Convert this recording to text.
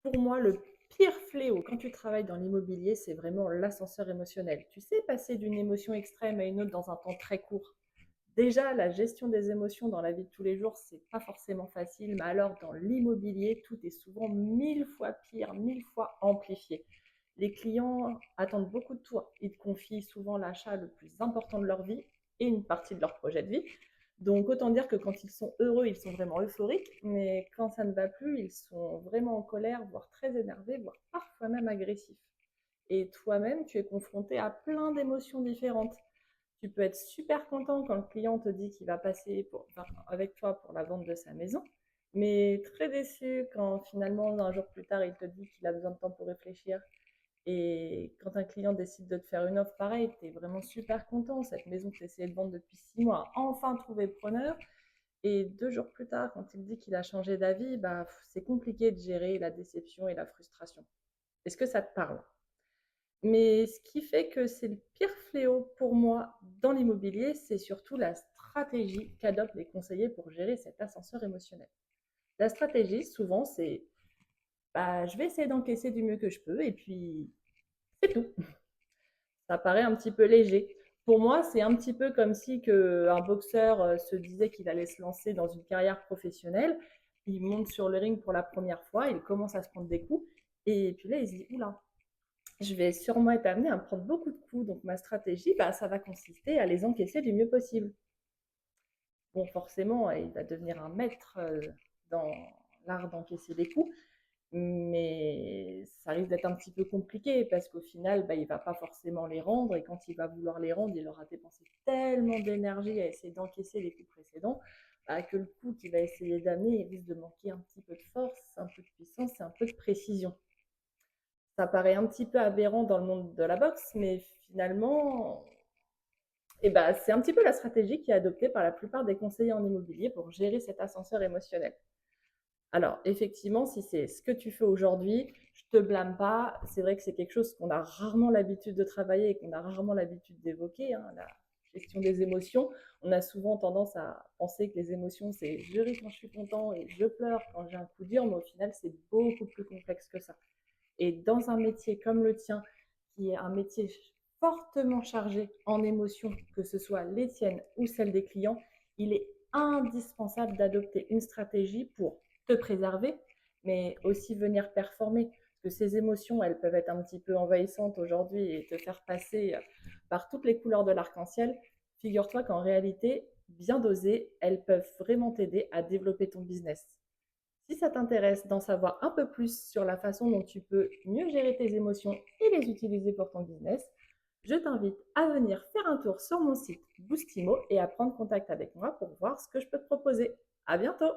Pour moi, le pire fléau quand tu travailles dans l'immobilier, c'est vraiment l'ascenseur émotionnel. Tu sais, passer d'une émotion extrême à une autre dans un temps très court. Déjà, la gestion des émotions dans la vie de tous les jours, c'est pas forcément facile, mais alors dans l'immobilier, tout est souvent 1000 fois pire, 1000 fois amplifié. Les clients attendent beaucoup de toi. Ils te confient souvent l'achat le plus important de leur vie et une partie de leur projet de vie. Donc autant dire que quand ils sont heureux, ils sont vraiment euphoriques, mais quand ça ne va plus, ils sont vraiment en colère, voire très énervés, voire parfois même agressifs. Et toi-même, tu es confronté à plein d'émotions différentes. Tu peux être super content quand le client te dit qu'il va passer avec toi pour la vente de sa maison, mais très déçu quand finalement, un jour plus tard, il te dit qu'il a besoin de temps pour réfléchir. Et quand un client décide de te faire une offre pareille, tu es vraiment super content. Cette maison que tu essayais de vendre depuis 6 mois a enfin trouvé le preneur. Et 2 jours plus tard, quand il dit qu'il a changé d'avis, bah, c'est compliqué de gérer la déception et la frustration. Est-ce que ça te parle? Mais ce qui fait que c'est le pire fléau pour moi dans l'immobilier, c'est surtout la stratégie qu'adoptent les conseillers pour gérer cet ascenseur émotionnel. La stratégie, souvent, c'est bah, je vais essayer d'encaisser du mieux que je peux et puis c'est tout. Ça paraît un petit peu léger. Pour moi, c'est un petit peu comme si un boxeur se disait qu'il allait se lancer dans une carrière professionnelle. Il monte sur le ring pour la première fois, il commence à se prendre des coups et puis là, il se dit, oula, je vais sûrement être amené à me prendre beaucoup de coups. Donc ma stratégie, bah, ça va consister à les encaisser du mieux possible. Bon, forcément, il va devenir un maître dans l'art d'encaisser les coups, mais ça risque d'être un petit peu compliqué parce qu'au final, bah, il ne va pas forcément les rendre et quand il va vouloir les rendre, il aura dépensé tellement d'énergie à essayer d'encaisser les coups précédents bah, que le coup qu'il va essayer d'amener, il risque de manquer un petit peu de force, un peu de puissance et un peu de précision. Ça paraît un petit peu aberrant dans le monde de la boxe, mais finalement, c'est un petit peu la stratégie qui est adoptée par la plupart des conseillers en immobilier pour gérer cet ascenseur émotionnel. Alors, effectivement, si c'est ce que tu fais aujourd'hui, je te blâme pas. C'est vrai que c'est quelque chose qu'on a rarement l'habitude de travailler et qu'on a rarement l'habitude d'évoquer, hein, la gestion des émotions. On a souvent tendance à penser que les émotions, c'est je ris quand je suis content et je pleure quand j'ai un coup dur, mais au final, c'est beaucoup plus complexe que ça. Et dans un métier comme le tien, qui est un métier fortement chargé en émotions, que ce soit les tiennes ou celles des clients, il est indispensable d'adopter une stratégie pour te préserver, mais aussi venir performer. Parce que ces émotions, elles peuvent être un petit peu envahissantes aujourd'hui et te faire passer par toutes les couleurs de l'arc-en-ciel. Figure-toi qu'en réalité, bien dosées, elles peuvent vraiment t'aider à développer ton business. Si ça t'intéresse d'en savoir un peu plus sur la façon dont tu peux mieux gérer tes émotions et les utiliser pour ton business, je t'invite à venir faire un tour sur mon site Boostimo et à prendre contact avec moi pour voir ce que je peux te proposer. À bientôt!